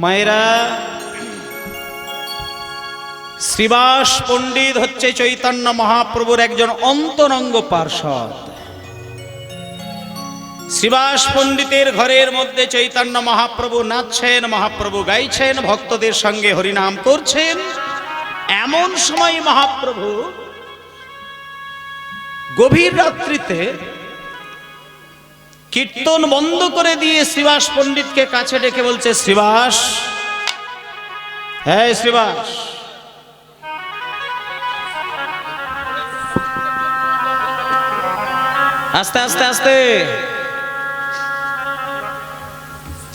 মায়েরা, শ্রীবাস পণ্ডিত হচ্ছে চৈতন্য মহাপ্রভুর একজন অন্তরঙ্গ পার্ষদ। শ্রীবাস পণ্ডিতের ঘরের মধ্যে চৈতন্য মহাপ্রভু নাচছেন, মহাপ্রভু গাইছেন, ভক্তদের সঙ্গে হরিনাম করছেন। এমন সময় মহাপ্রভু গভীর রাত্রিতে কীর্তন বন্ধ করে দিয়ে শ্রীবাস পণ্ডিতকে কাছে ডেকে বলছে, শ্রীবাস, হ্যাঁ শ্রীবাস, আস্তে আস্তে আস্তে।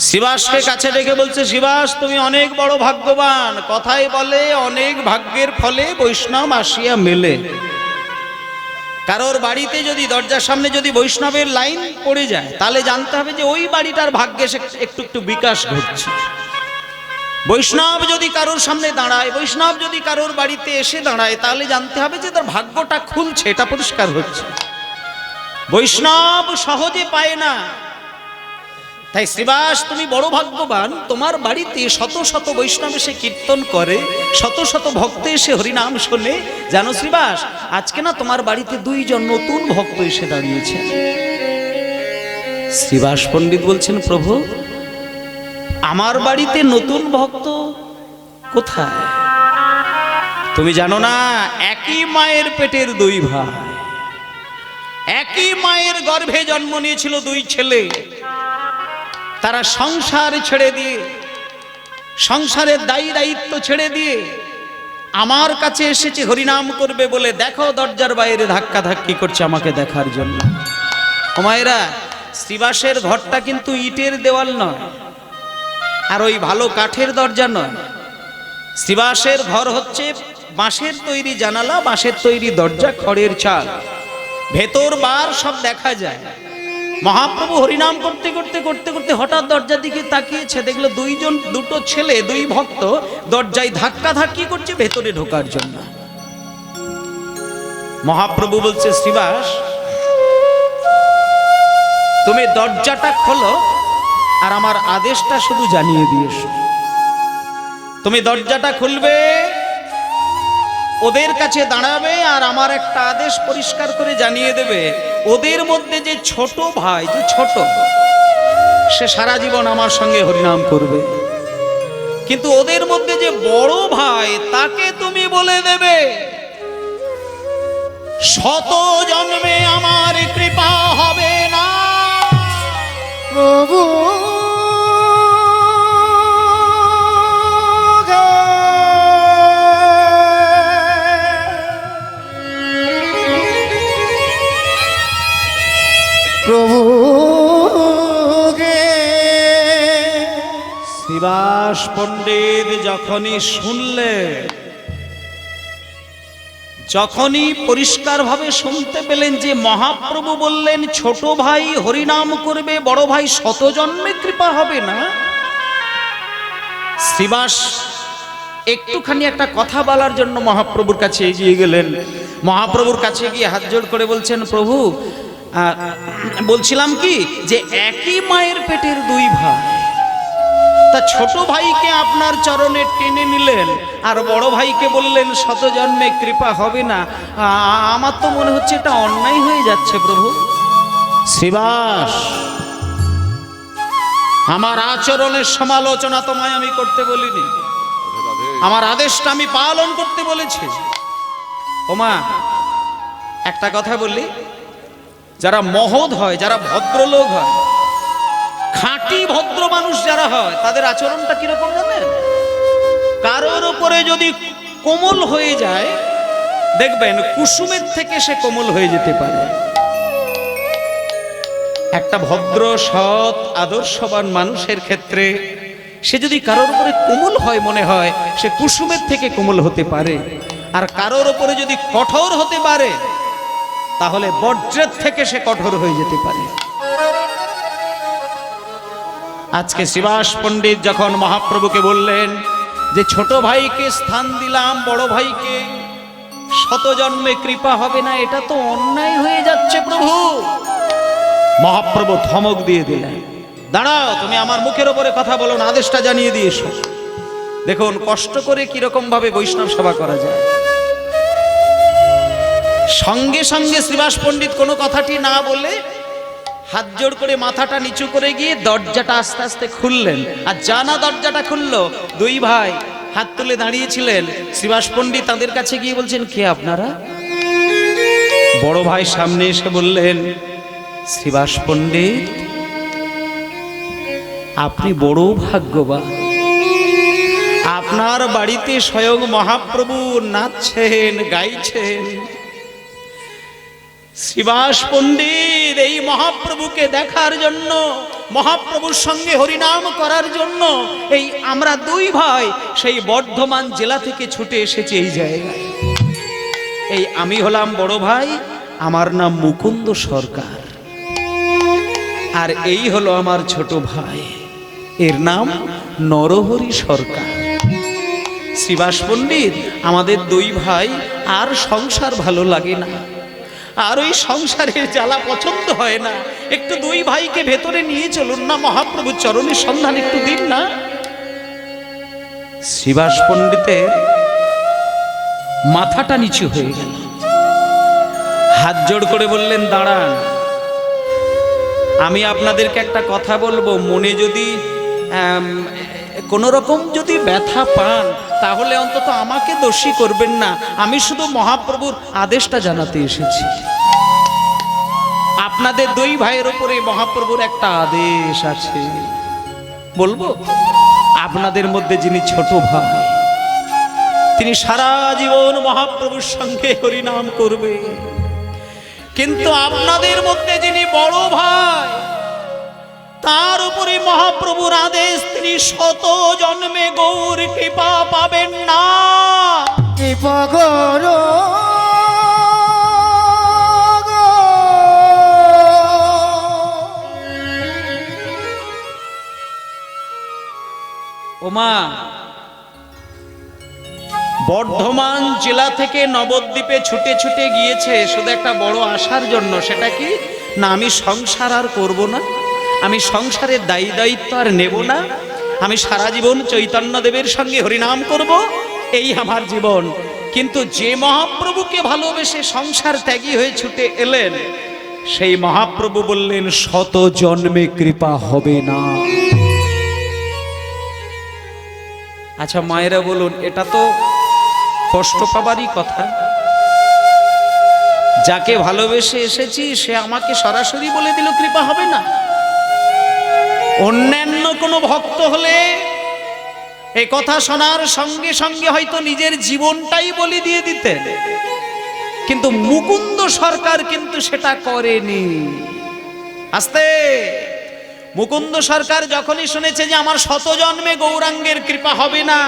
শ্রীবাসকে কাছে ডেকে বলছে, শ্রীবাস তুমি অনেক বড় ভাগ্যবান। কথাই বলে অনেক ভাগ্যের ফলে বৈষ্ণব আসিয়া মেলে। কারোর বাড়িতে যদি দরজার সামনে যদি বৈষ্ণবের লাইন পড়ে যায়, তাহলে জানতে হবে যে ওই বাড়িটার ভাগ্যে একটু একটু বিকাশ ঘটছে। বৈষ্ণব যদি কারোর সামনে দাঁড়ায়, বৈষ্ণব যদি কারোর বাড়িতে এসে দাঁড়ায়, তাহলে জানতে হবে যে তার ভাগ্যটা খুলছে, এটা পরিষ্কার হচ্ছে। বৈষ্ণব সহজে পায় না। তাই শ্রীবাস তুমি বড় ভাগ্যবান, তোমার বাড়িতে শত শত বৈষ্ণব এসে কীর্তন করে, শত শত ভক্ত এসে হরিনাম শোনে। জানো শ্রীবাস, আজকে না তোমার বাড়িতে দুইজন নতুন ভক্ত এসে দাঁড়িয়েছে। শ্রীবাস পণ্ডিত বলছেন, প্রভু আমার বাড়িতে নতুন ভক্ত কোথায়? তুমি জানো না, একই মায়ের পেটের দুই ভাই, একই মায়ের গর্ভে জন্ম নিয়েছিল দুই ছেলে। তারা সংসার ছেড়ে দিয়ে, সংসারের দায়ী দায়িত্ব ছেড়ে দিয়ে আমার কাছে এসেছে হরিনাম করবে বলে। দেখো দরজার বাইরে ধাক্কা ধাক্কি করছে আমাকে দেখার জন্য। ও মায়েরা, শ্রীবাসের ঘরটা কিন্তু ইটের দেওয়াল নয়, আর ওই ভালো কাঠের দরজা নয়। শ্রীবাসের ঘর হচ্ছে বাঁশের তৈরি জানালা, বাঁশের তৈরি দরজা, খড়ের চাল, ভেতর বার সব দেখা যায়। মহাপ্রভু হরিনাম করতে করতে করতে করতে হঠাৎ দরজার দিকে তাকিয়েছে, দেখলো দুটো ছেলে, দুই ভক্ত দরজায় ধাক্কা ধাক্কি করছে ভেতরে ঢোকার জন্য। মহাপ্রভু বলছে, শ্রীবাস তুমি দরজাটা খোলো আর আমার আদেশটা শুধু জানিয়ে দিয়েছো। তুমি দরজাটা খুলবে, ওদের কাছে দাঁড়াবে, আর আমার একটা আদেশ পরিষ্কার করে জানিয়ে দেবে, ওদের মধ্যে যে ছোট ভাই, যে ছোট, সে সারা জীবন আমার সঙ্গে হরিনাম করবে। কিন্তু ওদের মধ্যে যে বড় ভাই, তাকে তুমি বলে দেবে, শত জন্মে আমার কৃপা হবে না। প্রভু প্রভু গে। শ্রীবাস পণ্ডিত যখনই শুনলে, যখনই পরিষ্কারভাবে শুনতে পেলেন যে মহাপ্রভু বললেন ছোট ভাই হরিনাম করবে, বড় ভাই শত জন্মে কৃপা হবে না, শ্রীবাস একটুখানি একটা কথা বলার জন্য মহাপ্রভুর কাছে এগিয়ে গেলেন। মহাপ্রভুর কাছে গিয়ে হাত জোড় করে বলছেন, প্রভু বলছিলাম কি যে একই মায়ের পেটের দুই ভাই, তা ছোট ভাইকে আপনার চরণে টেনে নিলেন আর বড় ভাইকে বললেন শত জন্মে কৃপা হবে না। আমার তো মনে হচ্ছে এটা অন্যায় হয়ে যাচ্ছে প্রভু। শ্রীবাস, আমার আচরণের সমালোচনা তোমায় আমি করতে বলিনি, আমার আদেশটা আমি পালন করতে বলেছি। ওমা, একটা কথা বললি, যারা মহৎ হয়, যারা ভদ্রলোক হয়, খাঁটি ভদ্র মানুষ যারা হয়, তাদের আচরণটা কিরকম জানেন? কারোর উপরে যদি কোমল হয়ে যায়, দেখবেন কুসুমের থেকে সে কোমল হয়ে যেতে পারে। একটা ভদ্র, সৎ, আদর্শবান মানুষের ক্ষেত্রে সে যদি কারোর উপরে কোমল হয়, মনে হয় সে কুসুমের থেকে কোমল হতে পারে। আর কারোর উপরে যদি কঠোর হতে পারে, তাহলে বজ্রের থেকে সে কঠোর হয়ে যেতে পারে। আজকে শ্রীবাস পণ্ডিত যখন মহাপ্রভুকে বললেন যে ছোট ভাইকে স্থান দিলাম, বড় ভাইকে শত জন্মে কৃপা হবে না, এটা তো অন্যায় হয়ে যাচ্ছে প্রভু। মহাপ্রভু ধমক দিয়ে দিলেন, দাঁড়াও, তুমি আমার মুখের ওপরে কথা বলো না, আদেশটা জানিয়ে দিয়ে এসো। দেখুন কষ্ট করে কিরকম ভাবে বৈষ্ণব সেবা করা যায়। সঙ্গে সঙ্গে শ্রীবাস পণ্ডিত কোনো কথাটি না বলে হাত জোড় করে মাথাটা নিচু করে গিয়ে দরজাটা আস্তে আস্তে খুললেন। আর জানা দরজাটা খুললো, দুই ভাই হাত তুলে দাঁড়িয়েছিলেন। শ্রীবাস পণ্ডিত তাদের কাছে গিয়ে বলছেন, কে আপনারা? বড় ভাই সামনে এসে বললেন, শ্রীবাস পণ্ডিত, আপনি বড় ভাগ্যবান, আপনার বাড়িতে স্বয়ং মহাপ্রভু নাচছেন, গাইছেন। শ্রীবাস পণ্ডিত এই মহাপ্রভুকে দেখার জন্য, মহাপ্রভুর সঙ্গে হরিনাম করার জন্য এই আমরা দুই ভাই সেই বর্ধমান জেলা থেকে ছুটে এসেছি এই জায়গায়। এই আমি হলাম বড় ভাই, আমার নাম মুকুন্দ সরকার, আর এই হলো আমার ছোট ভাই, এর নাম নরহরি সরকার। শ্রীবাস পণ্ডিত, আমাদের দুই ভাই আর সংসার ভালো লাগে না, আর ওই সংসারের জ্বালা পছন্দ হয় না, একটু দুই ভাইকে ভেতরে নিয়ে চলুন না, মহাপ্রভুর চরণের সন্ধান একটু দিন না। শ্রীবাস পণ্ডিতের মাথাটা নিচু হয়ে গেল, হাত জোড় করে বললেন, দাঁড়ান, আমি আপনাদেরকে একটা কথা বলবো, মনে যদি কোন রকম যদি ব্যথা পান তাহলে অন্তত আমাকে দোষী করবেন না, আমি শুধু মহাপ্রভুর আদেশটা জানাতে এসেছি। আপনাদের দুই ভাইয়ের উপরে মহাপ্রভুর একটা আদেশ আছে, বলবো? আপনাদের মধ্যে যিনি ছোট ভাই, তিনি সারা জীবন মহাপ্রভুর সঙ্গে হরিনাম করবে, কিন্তু আপনাদের মধ্যে যিনি বড় ভাই, তার উপরে মহাপ্রভুর আদেশ, তিনি শত জন্মে গৌর কৃপা পাবেন না। কৃপা করো ওমা, বর্ধমান জেলা থেকে নবদ্বীপে ছুটে ছুটে গিয়েছে শুধু একটা বড় আশার জন্য, সেটা কি না, আমি সংসার আর করব না, আমি সংসারের দায়ী দায়িত্ব আর নেব না, আমি সারা জীবন চৈতন্যদেবের সঙ্গে হরিনাম করব, এই আমার জীবন। কিন্তু যে মহাপ্রভুকে ভালোবেসে সংসার ত্যাগী হয়ে ছুটে এলেন, সেই মহাপ্রভু বললেন, শত জন্মে কৃপা হবে না। আচ্ছা মায়েরা বলুন, এটা তো কষ্ট পাবারই কথা। যাকে ভালোবেসে এসেছি সে আমাকে সরাসরি বলে দিল কৃপা হবে না। অন্যান্য কোনো ভক্ত হলে এই কথা শোনার সঙ্গে সঙ্গে হয়তো নিজের জীবনটাই বলি দিয়ে দিতেন, কিন্তু মুকুন্দ সরকার কিন্তু সেটা করেনি। আস্তে, মুকুন্দ সরকার যখনই শুনেছে যে আমার শত জন্মে গৌরাঙ্গের কৃপা হবে না,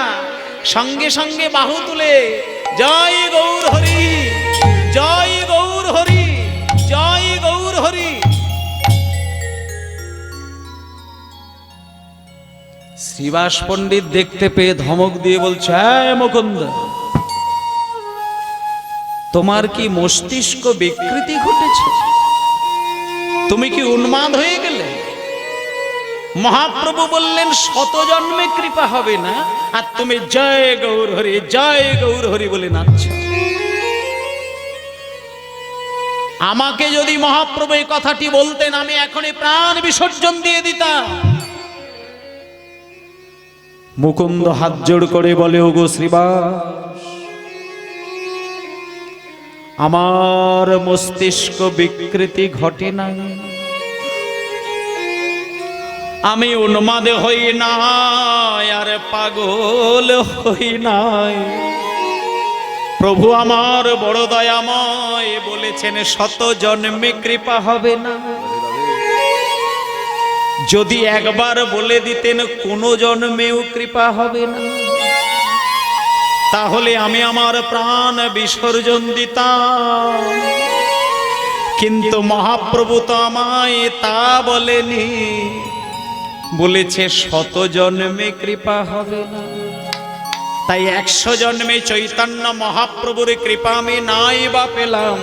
সঙ্গে সঙ্গে বাহু তুলে জয় গৌর হরি, জয় গৌর হরি, জয় গৌর হরি। শ্রীবাস পণ্ডিত দেখতে পেয়ে ধমক দিয়ে বলছে, হ্যাঁ মুকুন্দ, তোমার কি মস্তিষ্ক বিকৃতি ঘটেছে? তুমি কি উন্মাদ হয়ে গেলে? মহাপ্রভু বললেন শত জন্মে কৃপা হবে না, আর তুমি জয় গৌর হরি, জয় গৌর হরি বলে নাচছ। আমাকে যদি মহাপ্রভু এই কথাটি বলতেন, আমি এখনই প্রাণ বিসর্জন দিয়ে দিতাম। মুকুন্দ হাত জোড় করে বলে, ওগো শ্রীবাস, আমার মস্তিষ্ক বিকৃতি ঘটে নাই, আমি উন্মাদ হই নাই আর পাগল হই নাই। প্রভু আমার বড় দয়াময় বলেছেন শত জন্মে কৃপা হবে না। যদি একবার বলে দিতেন কোনো জন্মেও কৃপা হবে না, তাহলে আমি আমার প্রাণ বিসর্জন দিতাম। কিন্তু মহাপ্রভু তো আমায় তা বলেনি, বলেছে শত জন্মে কৃপা হবে না। তাই 100 জন্মে চৈতন্য মহাপ্রভুর কৃপা আমি নাই বা পেলাম,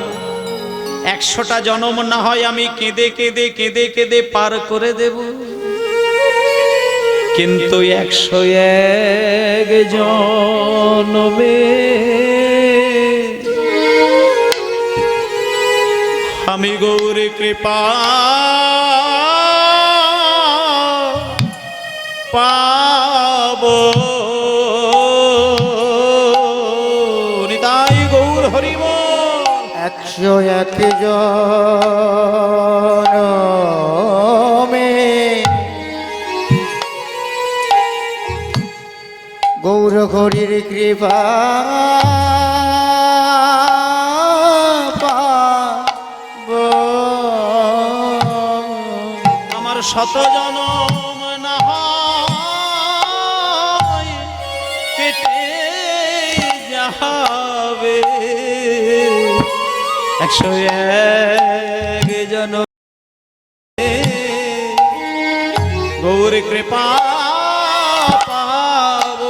100টা জন্ম না হয় আমি কেঁদে কেঁদে কেঁদে কেঁদে পার করে দেব। কিন্তু 101 জনমে আমি গৌর কৃপা পাব। নিতাই গৌর হরিব। 101 জনমে গৌর হরির কৃপা পাব। আমার শত জনম না হয় কেটে যাবে, 101 জনমে গৌর কৃপা পাব।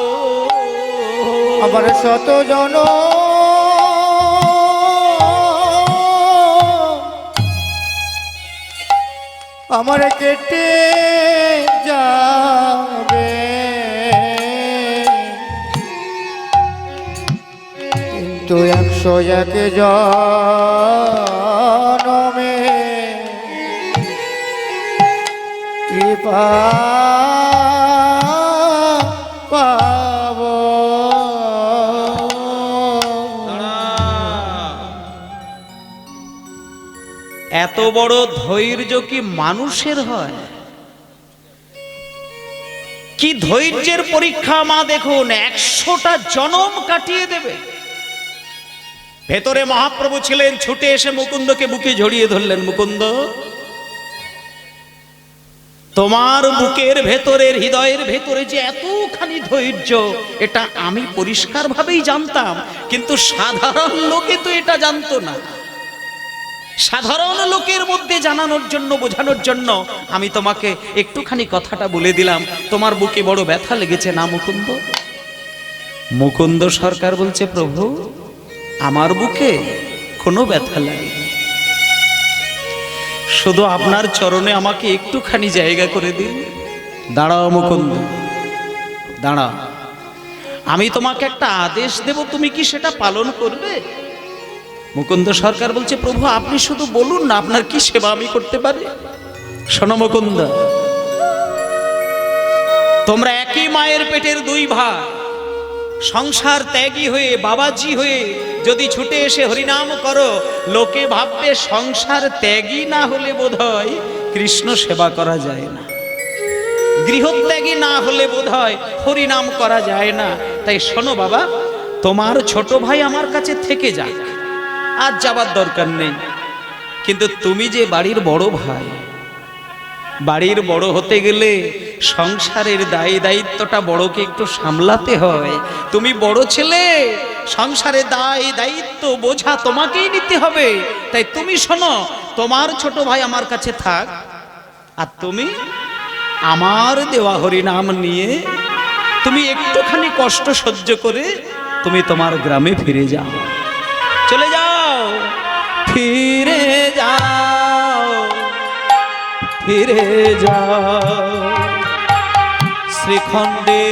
আমার শত জন আমার কেটে যাবে, কিন্তু 101 জনমে কৃপা পাব। এত বড় ধৈর্য কি মানুষের হয়? কি ধৈর্যের পরীক্ষা মা দেখুন, 100টা জনম কাটিয়ে দেবে। ভেতরে মহাপ্রভু ছিলেন, ছুটে এসে মুকুন্দকে বুকে জড়িয়ে ধরলেন। মুকুন্দ, তোমার বুকের ভেতরের হৃদয়ের ভেতরে যে এতখানি ধৈর্য, এটা আমি পরিষ্কার ভাবেই জানতাম, কিন্তু সাধারণ লোকে তো এটা জানতো না। সাধারণ লোকের মধ্যে জানানোর জন্য, বোঝানোর জন্য আমি তোমাকে একটুখানি কথাটা বলে দিলাম। তোমার বুকে বড় ব্যথা লেগেছে না মুকুন্দ? মুকুন্দ সরকার বলছে, প্রভু আমার বুকে কোনো ব্যথা লাগেনি, শুধু আপনার চরণে আমাকে একটুখানি জায়গা করে দিন। দাঁড়াও মুকুন্দ, দাঁড়াও, আমি তোমাকে একটা আদেশ দেব, তুমি কি সেটা পালন করবে? মুকুন্দ সরকার বলছে, প্রভু আপনি শুধু বলুন না, আপনার কি সেবা আমি করতে পারি। শোনো মুকুন্দ, তোমরা একই মায়ের পেটের দুই ভাই, সংসার ত্যাগী হয়ে বাবাজি হয়ে যদি ছুটে এসে হরিনাম করো, লোকে ভাববে সংসার ত্যাগী না হলে বোধহয় কৃষ্ণ সেবা করা যায় না, গৃহত্যাগী না হলে বোধহয় হরিনাম করা যায় না। তাই শোনো বাবা, তোমার ছোট ভাই আমার কাছে থেকে যাক, আজ যাবার দরকার নেই, কিন্তু তুমি যে বাড়ির বড় ভাই, বাড়ির বড় হতে গেলে সংসারের দায় দায়িত্বটা বড়কে একটু সামলাতে হয়। তুমি বড় ছেলে, সংসারের দায় দায়িত্ব বোঝা তোমাকেই নিতে হবে। তাই তুমি শোনো, তোমার ছোট ভাই আমার কাছে থাক, আর তুমি আমার দেওয়া হরিনাম নিয়ে তুমি একটুখানি কষ্ট সহ্য করে তুমি তোমার গ্রামে ফিরে যাও, চলে যাও, ফিরে যাও, ফিরে যাও শ্রীখণ্ডে,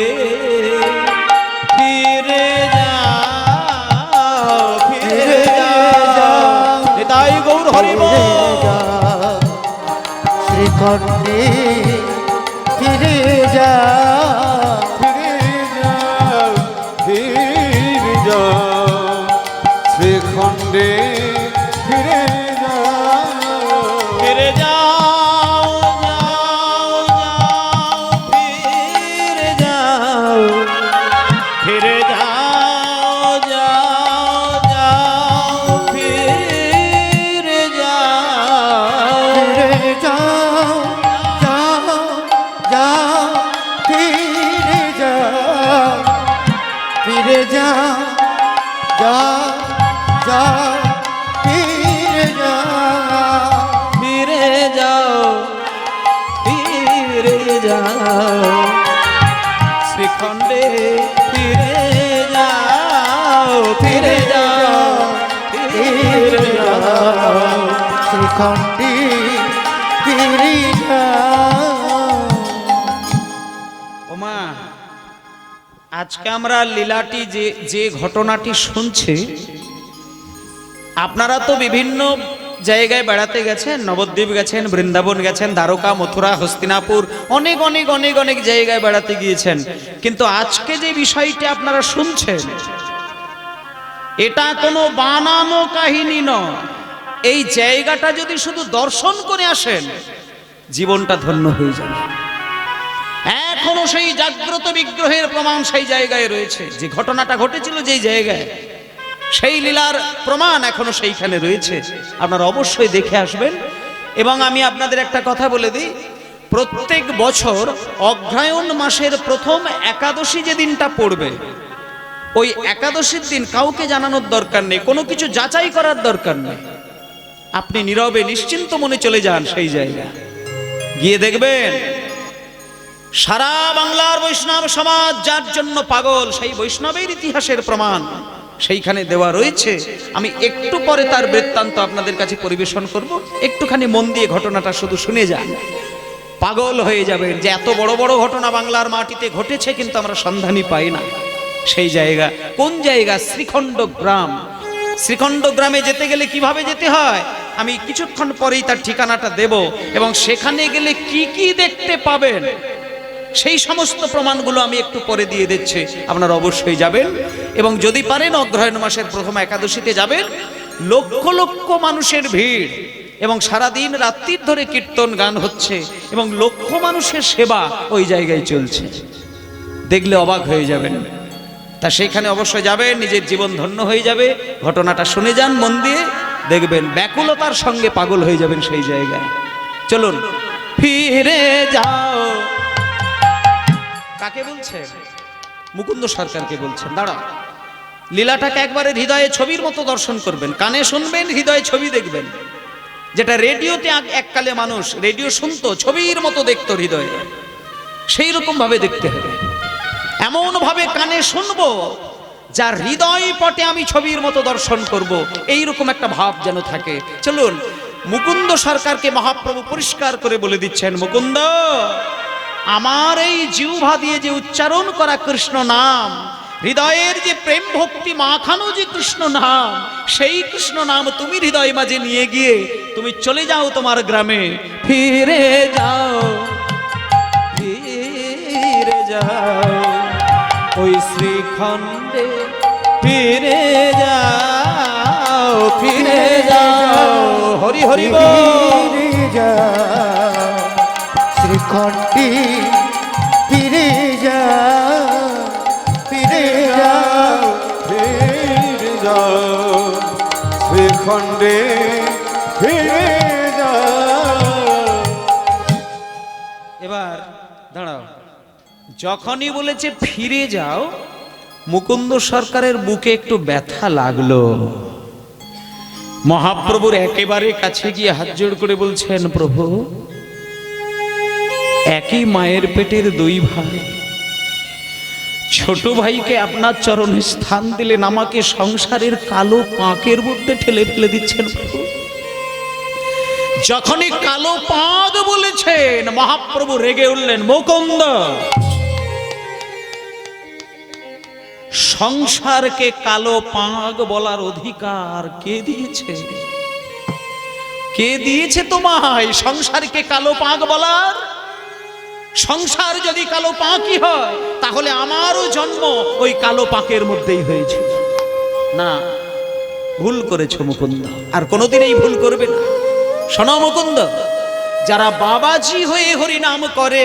ফিরে যাও, ফিরে যাও। নিতাই গৌর হরিব। শ্রীখণ্ডে ফিরে যাও, ফিরে যাও, ফিরে যাও শ্রীখণ্ডে, ফিরে যাও, ফিরে যাও, যাও, যাও, ফিরে যাও, ফিরে যাও, যাও, যাও, ফিরে যাও, ফিরে যাও, যাও, যাও, ফিরে যাও, ফিরে যাও, যাও, যাও, ফিরে যাও, ফিরে যাও, ফিরে যাও শ্রীখণ্ডে, ফিরে যাও, ফিরে যাও, ফিরে যাও। শ্রীখণ্ডে ফিরে যাও। ও আজকে আমরা লীলাটি যে ঘটনাটি শুনছি, আপনারা তো বিভিন্ন জায়গায় বেড়াতে গেছেন, নবদ্বীপ গেছেন, বৃন্দাবন গেছেন, দ্বারকা, মথুরা, হস্তিনাপুর, অনেক অনেক অনেক অনেক জায়গায় বেড়াতে গিয়েছেন। কিন্তু আজকে যে বিষয়টি আপনারা শুনছেন, এটা কোনো বানানো কাহিনী নয়। এই জায়গাটা যদি শুধু দর্শন করে আসেন, জীবনটা ধন্য হয়ে যাবে। এখনো সেই জাগ্রত বিগ্রহের প্রমাণ সেই জায়গায় রয়েছে। যে ঘটনাটা ঘটেছিল যেই জায়গায়, সেই লীলার প্রমাণ এখনো সেইখানে রয়েছে। আপনারা অবশ্যই দেখে আসবেন। এবং আমি আপনাদের একটা কথা বলে দিই, প্রত্যেক বছর অগ্রহায়ণ মাসের প্রথম একাদশী যে দিনটা পড়বে, ওই একাদশীর দিন কাউকে জানানোর দরকার নেই, কোনো কিছু যাচাই করার দরকার নেই। আপনি নীরবে নিশ্চিন্ত মনে চলে যান সেই জায়গায়, গিয়ে দেখবেন সারা বাংলার বৈষ্ণব সমাজ যার জন্য পাগল, সেই বৈষ্ণবের ইতিহাসের প্রমাণ সেইখানে দেওয়া রয়েছে। আমি একটু পরে তার বৃত্তান্ত আপনাদের কাছে পরিবেশন করব, একটুখানি মন দিয়ে ঘটনাটা শুধু শুনে যান, পাগল হয়ে যাবেন যে এত বড় বড় ঘটনা বাংলার মাটিতে ঘটেছে, কিন্তু আমরা সন্ধানই পাই না। সেই জায়গা কোন জায়গা? শ্রীখণ্ড গ্রাম। শ্রীখণ্ড গ্রামে যেতে গেলে কিভাবে যেতে হয় আমি কিছুক্ষণ পরেই তার ঠিকানাটা দেব, এবং সেখানে গেলে কি কি দেখতে পাবেন সেই সমস্ত প্রমাণগুলো আমি একটু পরে দিয়ে দিচ্ছি। আপনারা অবশ্যই যাবেন, এবং যদি পারেন অগ্রহায়ণ মাসের প্রথম একাদশীতে যাবেন। লক্ষ লক্ষ মানুষের ভিড়, এবং সারাদিন রাত্রির ধরে কীর্তন গান হচ্ছে, এবং লক্ষ মানুষের সেবা ওই জায়গায় চলছে। দেখলে অবাক হয়ে যাবেন। তা সেইখানে অবশ্যই যাবেন, নিজের জীবন ধন্য হয়ে যাবে। ঘটনাটা শুনে যান মন দিয়ে, দেখবেন ব্যাকুলতার সঙ্গে পাগল হয়ে যাবেন সেই জায়গায়। চলুন ফিরে যাও। কাকে বলছেন? মুকুন্দ সরকারকে বলছেন। দাঁড়াও, লীলাটাকে একবারে হৃদয়ে ছবির মতো দর্শন করবেন, কানে শুনবেন, হৃদয়ে ছবি দেখবেন। যেটা রেডিওতে এককালে মানুষ রেডিও শুনতো, ছবির মতো দেখতো হৃদয়ে, সেই রকম ভাবে দেখতে হবে। এমন ভাবে কানে শুনবো যার হৃদয় পটে আমি ছবির মতো দর্শন করব, এইরকম একটা ভাব যেন থাকে। চলুন, মুকুন্দ সরকারকে মহাপ্রভু পরিষ্কার করে বলে দিচ্ছেন, মুকুন্দ, আমার এই জিহ্বা দিয়ে যে উচ্চারণ করা কৃষ্ণ নাম, হৃদয়ের যে প্রেম ভক্তি মাখানো যে কৃষ্ণ নাম, সেই কৃষ্ণ নাম তুমি হৃদয় মাঝে নিয়ে গিয়ে তুমি চলে যাও তোমার গ্রামে। ফিরে যাও, ফিরে যাও ওই শ্রীখণ্ডে, ফিরে যাও, ফিরে যাও, হরি হরি বল। ফিরে যাও শ্রীখণ্ডে, ফিরে যাও, ফিরে যাও, ফিরে যাও শ্রীখণ্ডে, ফিরে যাও। এবার দাঁড়াও, যখনই বলেছে ফিরে যাও, মুকুন্দ সরকারের বুকে একটু ব্যথা লাগলো। মহাপ্রভুর একেবারে কাছে গিয়ে হাত জোড় করে বলছেন, প্রভু, একই মায়ের পেটের দুই ভাই, ছোট ভাইকে আপনার চরণে স্থান দিলেন, আমাকে সংসারের কালো পাঁকের মধ্যে ঠেলে ফেলে দিচ্ছেন প্রভু। যখনই কালো পাঁক বলেছেন, মহাপ্রভু রেগে উঠলেন, মুকুন্দ, সংসারকে কালো পাঁক বলার অধিকার কে দিয়েছে? কে দিয়েছে তোমায় সংসারকে কালো পাঁক বলার? সংসার যদি কালো পাঁকই হয়, তাহলে আমারও জন্ম ওই কালো পাঁকের মধ্যেই হয়েছে। না, ভুল করেছো মুকুন্দ, আর কোনোদিনই ভুল করবে না। শোনো মুকুন্দ, যারা বাবাজি হয়ে হরিনাম করে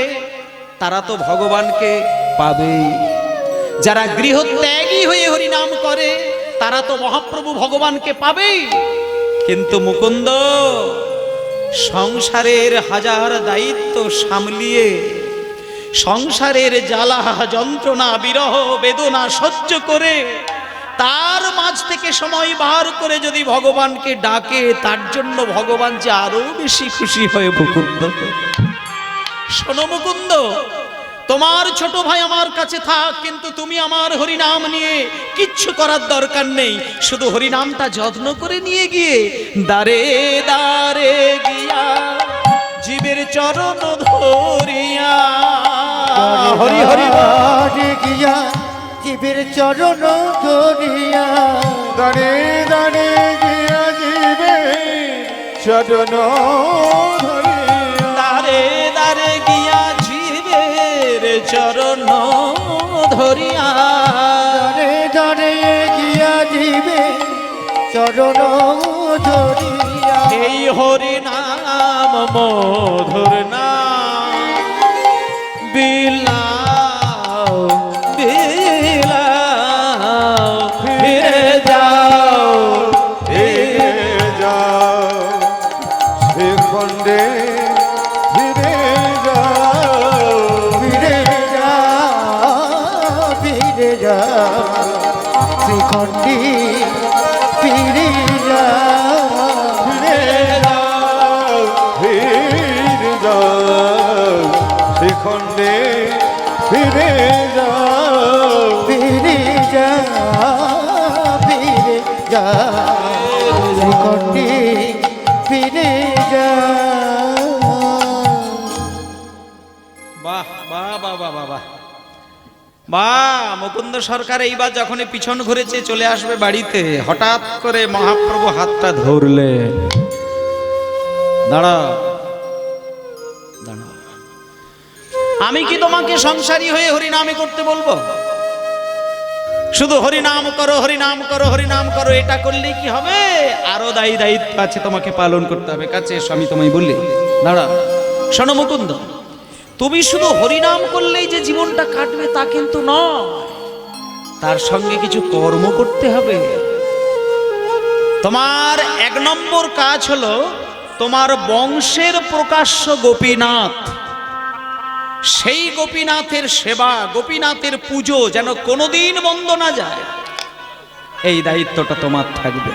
তারা তো ভগবানকে পাবে, যারা গৃহত্যাগী হয়ে হরিনাম করে তারা তো মহাপ্রভু ভগবানকে পাবেই। কিন্তু মুকুন্দ, সংসারের হাজার দায়িত্ব সামলিয়ে, সংসারের জ্বালা যন্ত্রণা বিরহ বেদনা সহ্য করে, তার মাঝ থেকে সময় বার করে যদি ভগবানকে ডাকে, তার জন্য ভগবান যে আরো বেশি খুশি হয়ে। মুকুন্দ, শোনো মুকুন্দ, তোমার ছোট ভাই আমার কাছে থাক, কিন্তু তুমি আমার হরিনাম নিয়ে কিচ্ছু করার দরকার নেই। শুধু হরিনামটা যত্ন করে নিয়ে গিয়ে দারে দারে গিয়া জীবের চরণ ধরিয়া হরি হরি বল। দারে গিয়া জীবের চরণ ধরিয়া দানে দানে গিয়া জীবে চরণ ধরিয়া দারে দারে গিয়া জীবের চরণ ধরিয়া দারে দারে গিয়া জীবে চরণ ধরিয়া এই হরি নাম মধুর নাম বিলাও বিলাও ফিরে যাও ফিরে যাও শ্রীখণ্ডে ফিরে যাও ফিরে যা ফিরে যা শ্রীখণ্ডী ফিরে যা ফিরে যাও ফিরে যাও শ্রীখণ্ডে ফিরে যাও ফিরে যা ফিরে যা শ্রীখণ্ডী ফিরে যা বাহ বাহ বাহ বাহ বাহ বাহ বাহ মুকুন্দ সরকার এইবার যখনই পিছন ঘুরেছে চলে আসবে বাড়িতে, হঠাৎ করে মহাপ্রভু হাতটা ধরলেন। দাঁড়া দাঁড়া, আমি কি তোমাকে সংসারী হয়ে হরিনামে করতে বলবো? শুধু হরিনাম করো হরিনাম করো হরিনাম করো এটা করলেই কি হবে? আরো দায়িত্ব আছে তোমাকে পালন করতে হবে। কাছে এসো, আমি তোমায় বলি। দাঁড়া, শোনো মুকুন্দ, তুমি শুধু হরিনাম করলেই যে জীবনটা কাটবে তা কিন্তু নয়, তার সঙ্গে কিছু কর্ম করতে হবে। তোমার 1 নম্বর কাজ হলো তোমার বংশের প্রকাশ্য গোপীনাথ, সেই গোপীনাথের সেবা, গোপীনাথের পুজো যেন কোনোদিন বন্ধ না যায়, এই দায়িত্বটা তোমার থাকবে।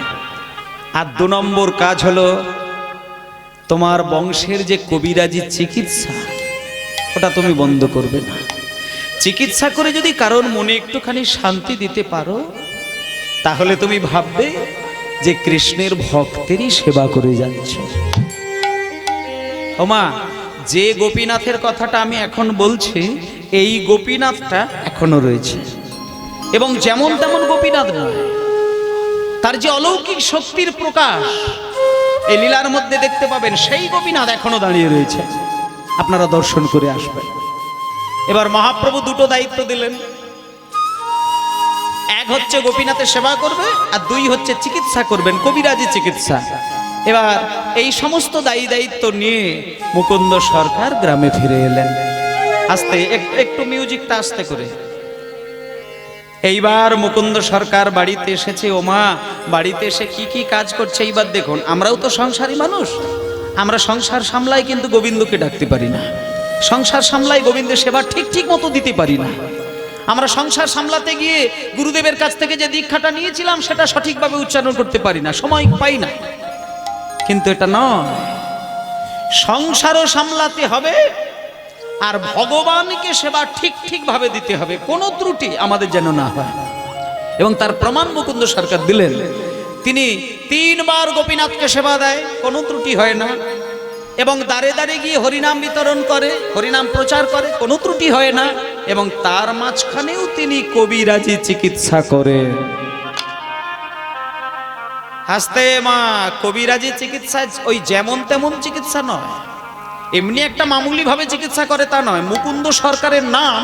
আর 2 নম্বর কাজ হলো তোমার বংশের যে কবিরাজি চিকিৎসা, ওটা তুমি বন্ধ করবে না। চিকিৎসা করে যদি কারোর মনে একটুখানি শান্তি দিতে পারো, তাহলে তুমি ভাববে যে কৃষ্ণের ভক্তেরই সেবা করে যাচ্ছ। ওমা, যে গোপীনাথের কথাটা আমি এখন বলছি, এই গোপীনাথটা এখনো রয়েছে, এবং যেমন তেমন গোপীনাথ নয়, তার যে অলৌকিক শক্তির প্রকাশ এই লীলার মধ্যে দেখতে পাবেন, সেই গোপীনাথ এখনো দাঁড়িয়ে রয়েছে। আপনারা দর্শন করে আসবেন। এবার মহাপ্রভু 2টো দায়িত্ব দিলেন, 1 হচ্ছে গোপীনাথের সেবা করবে, আর 2 হচ্ছে চিকিৎসা করবেন, কবিরাজি চিকিৎসা। এবার এই সমস্ত দায়িত্ব নিয়ে মুকুন্দ সরকার গ্রামে ফিরে এলেন। আস্তে একটু মিউজিকটা আস্তে করে। এইবার মুকুন্দ সরকার বাড়িতে এসেছে। ওমা, বাড়িতে এসে কি কি কাজ করছে এইবার দেখুন। আমরাও তো সংসারী মানুষ, আমরা সংসার সামলাই, কিন্তু গোবিন্দকে ডাকতে পারি না। সংসার সামলাই, গোবিন্দের সেবা ঠিক মতো দিতে পারি না। আমরা সংসার সামলাতে গিয়ে গুরুদেবের কাছ থেকে যে দীক্ষাটা নিয়েছিলাম সেটা সঠিকভাবে উচ্চারণ করতে পারি না, সময় পাই না। কিন্তু এটা নয়, সংসারও সামলাতে হবে আর ভগবানকে সেবা ঠিকভাবে দিতে হবে, কোনো ত্রুটি আমাদের যেন না হয়। এবং তার প্রমাণ মুকুন্দ সরকার দিলেন। তিনি 3 বার গোপীনাথকে সেবা দেয়, কোনো ত্রুটি হয় না। এবং দাঁড়ে দাঁড়ে গিয়ে হরিনাম বিতরণ করে, হরিনাম প্রচার করে, কোনো ত্রুটি হয় না। এবং তার মাঝখানেও তিনি কবিরাজি চিকিৎসা করে। হাসতে মা, কবিরাজি চিকিৎসা ওই যেমন তেমন চিকিৎসা নয়, এমনি একটা মামুলি ভাবে চিকিৎসা করে তা নয়। মুকুন্দ সরকারের নাম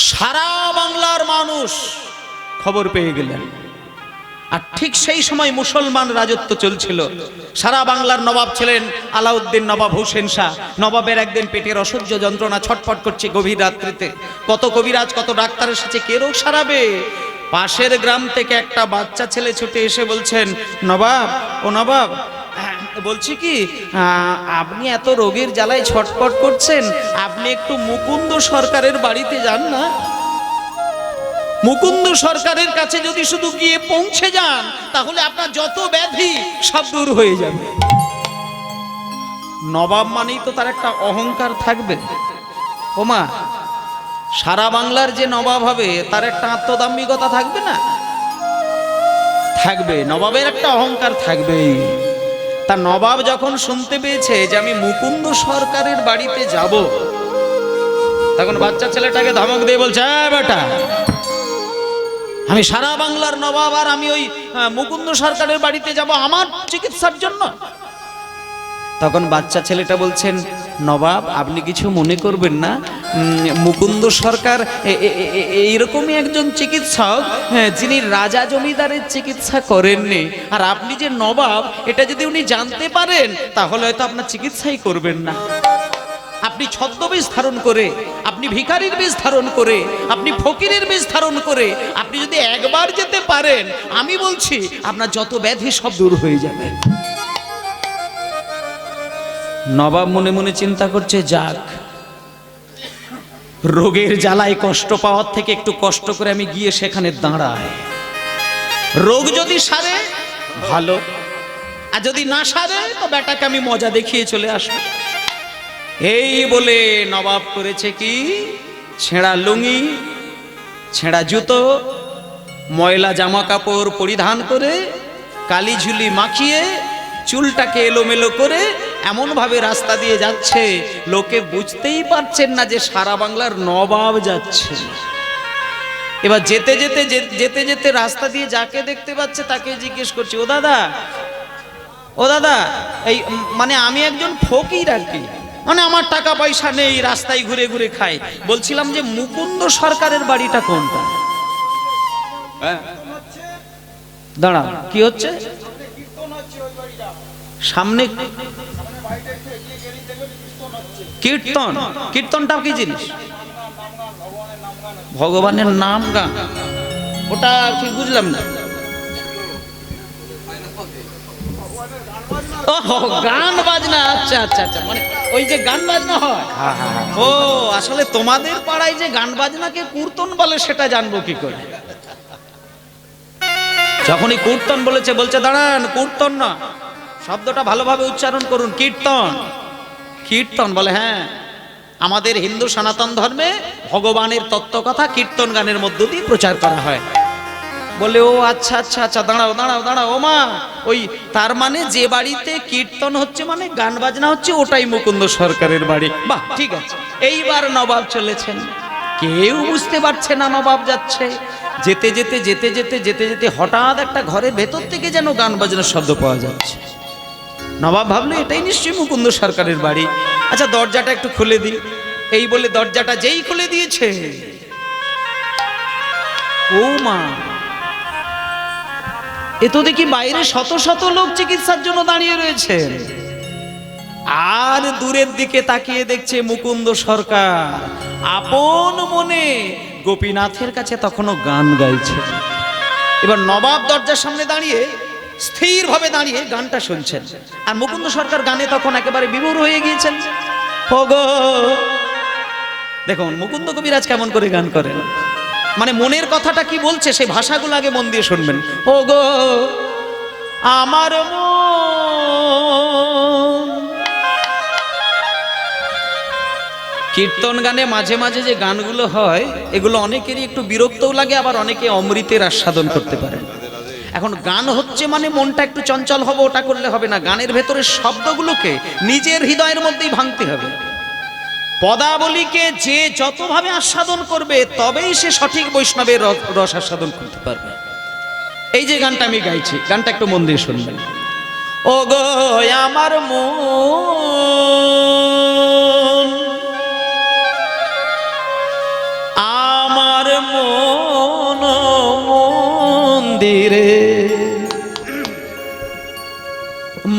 সারা বাংলার মানুষ খবর পেয়ে গেলেন। আর ঠিক সেই সময় মুসলমান রাজত্ব চলছিল। সারা বাংলার নবাব ছিলেন আলাউদ্দিন নবাব হোসেন শাহ। নবাবের একদিন পেটের অসহ্য যন্ত্রণা, ছটফট করছে গভীর রাত্রিতে। কত কবিরাজ, কত ডাক্তার এসেছে, কে রোগ সারাবে? পাশের গ্রাম থেকে একটা বাচ্চা ছেলে ছুটে এসে বলছেন, নবাব, ও নবাব, বলছি কি, আপনি এত রোগের জ্বালায় ছটফট করছেন, আপনি একটু মুকুন্দ সরকারের বাড়িতে যান না। মুকুন্দ সরকারের কাছে যদি শুধু গিয়ে পৌঁছে যান, তাহলে আপনার যত ব্যাধি সব দূর হয়ে যাবে। নবাব মানেই তো তার একটা অহংকার থাকবে। ওমা, সারা বাংলার যে নবাব হবে তার একটা আত্মদাম্ভিকতা থাকবে না? থাকবে। নবাবের একটা অহংকার থাকবেই। তা নবাব যখন শুনতে পেয়েছে যে আমি মুকুন্দ সরকারের বাড়িতে যাব, তখন বাচ্চা ছেলেটাকে ধমক দিয়ে বলছে, বেটা, আমি সারা বাংলার নবাব আর আমি ওই মুকুন্দ সরকারের বাড়িতে যাব আমার চিকিৎসার জন্য? তখন বাচ্চা ছেলেটা বলছেন, নবাব আপনি কিছু মনে করবেন না, মুকুন্দ সরকার এইরকমই একজন চিকিৎসক যিনি রাজা জমিদারের চিকিৎসা করেননি, আর আপনি যে নবাব এটা যদি উনি জানতে পারেন তাহলে হয়তো আপনার চিকিৎসাই করবেন না। আপনি ছদ্মবেশ ধারণ করে, আপনি ভিখারির বেশ ধারণ করে, আপনি ফকিরের বেশ ধারণ করে আপনি যদি একবার যেতে পারেন, আমি বলছি আপনার যত ব্যাধি সব দূর হয়ে যাবে। নবাব মনে মনে চিন্তা করছে, যাক, রোগের জ্বালায় কষ্ট পাওয়ার থেকে একটু কষ্ট করে আমি গিয়ে সেখানে দাঁড়াই। রোগ যদি সারে ভালো, আর যদি না সারে তো বেটাকে আমি মজা দেখিয়ে চলে আসবো। এই বলে নবাব করেছে কি, ছেঁড়া লুঙ্গি, ছেঁড়া জুতো, ময়লা জামা কাপড় পরিধান করে, কালি ঝুলি মাখিয়ে, চুলটাকে এলোমেলো করে এমন ভাবে রাস্তা দিয়ে যাচ্ছে লোকে বুঝতেই পারছেন না যে সারা বাংলার নবাব যাচ্ছে। এবার যেতে যেতে যেতে যেতে রাস্তা দিয়ে যাকে দেখতে পাচ্ছে তাকে জিজ্ঞেস করছে, ও দাদা, ও দাদা, এই মানে আমি একজন ফকির আর কি, মানে আমার টাকা পয়সা নেই, রাস্তায় ঘুরে ঘুরে খাই, বলছিলাম যে মুকুন্দ সরকারের বাড়িটা কোনটা? দাঁড়া, কি হচ্ছে? সামনে কীর্তন? কীর্তনটা কি জিনিস? ভগবানের নাম গান, ওটা ঠিক বুঝলাম না। ও গান বাজনা, আচ্ছা আচ্ছা আচ্ছা, মানে ওই যে গান বাজনা হয়। ও আসলে তোমাদের পাড়ায় যে গান বাজনাকে কীর্তন বলে সেটা জানবো কি করে? যখনই কীর্তন বলেছে, বলছে দাঁড়ান, কীর্তন না, শব্দটা ভালোভাবে উচ্চারণ করুন, কীর্তন। কীর্তন বলে, হ্যাঁ, আমাদের হিন্দু সনাতন ধর্মে ভগবানের তত্ত্ব কথা কীর্তন গানের মধ্য দিয়ে প্রচার করা হয়। বলে, ও আচ্ছা আচ্ছা আচ্ছা, দাঁড়াও দাঁড়াও দাঁড়াও, ও মা, ওই তার মানে যে বাড়িতে কীর্তন হচ্ছে মানে গান বাজনা হচ্ছে ওটাই মুকুন্দ সরকারের বাড়ি। বাহ, ঠিক আছে। এইবার নবাব চলেছেন, কেউ বুঝতে পারছে না নবাব যাচ্ছে। যেতে যেতে যেতে যেতে যেতে যেতে হঠাৎ একটা ঘরের ভেতর থেকে যেন গান বাজনার শব্দ পাওয়া যাচ্ছে। নবাব ভাবলো এটাই নিশ্চয়ই মুকুন্দ সরকারের বাড়ি। আচ্ছা, দরজাটা একটু খুলে দিই। এই বলে দরজাটা যেই খুলে দিয়েছে, ও মা, এ তো দেখি বাইরে শত শত লোক চিকিৎসার জন্য দাঁড়িয়ে রয়েছে। আর দূরের দিকে তাকিয়ে দেখছে মুকুন্দ সরকার আপন মনে গোপীনাথের কাছে তখনও গান গাইছে। এবার নবাব দরজার সামনে দাঁড়িয়ে স্থিরভাবে দাঁড়িয়ে গানটা শুনছেন, আর মুকুন্দ সরকার গানে তখন একেবারে বিভোর হয়ে গিয়েছেন। ওগো, দেখুন মুকুন্দ কবিরাজ কেমন করে গান করেন, মানে মনের কথাটা কি বলছে সেই ভাষাগুলো আগে মন দিয়ে শুনবেন। ওগো আমার মন। কীর্তন গানে মাঝে মাঝে যে গানগুলো হয় এগুলো অনেকেরই একটু বিরক্তও লাগে, আবার অনেকে অমৃতের আস্বাদন করতে পারেন। এখন গান হচ্ছে মানে মনটা একটু চঞ্চল হবে, ওটা করলে হবে না। গানের ভেতরে শব্দগুলোকে নিজের হৃদয়ের মধ্যেই ভাঙতে হবে। পদাবলীকে যে যতভাবে আস্বাদন করবে তবেই সে সঠিক বৈষ্ণবের রস আস্বাদন করতে পারবে। এই যে গানটা আমি গাইছি, গানটা একটু মন দিয়ে শুনবেন। ও গো আমার মন, আমার মন মন্দিরে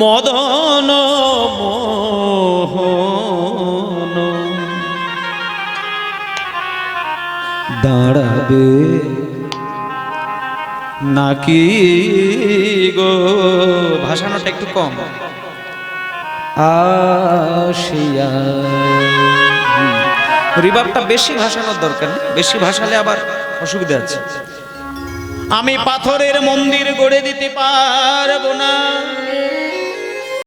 মদন মোহন দাঁড়াবে নাকি গো। ভাষানোটা একটু কম, আসিয়া রিভাবটা বেশি ভাষানোর দরকার নেই, বেশি ভাষালে আবার অসুবিধা আছে। আমি পাথরের মন্দির গড়ে দিতে পারবো না,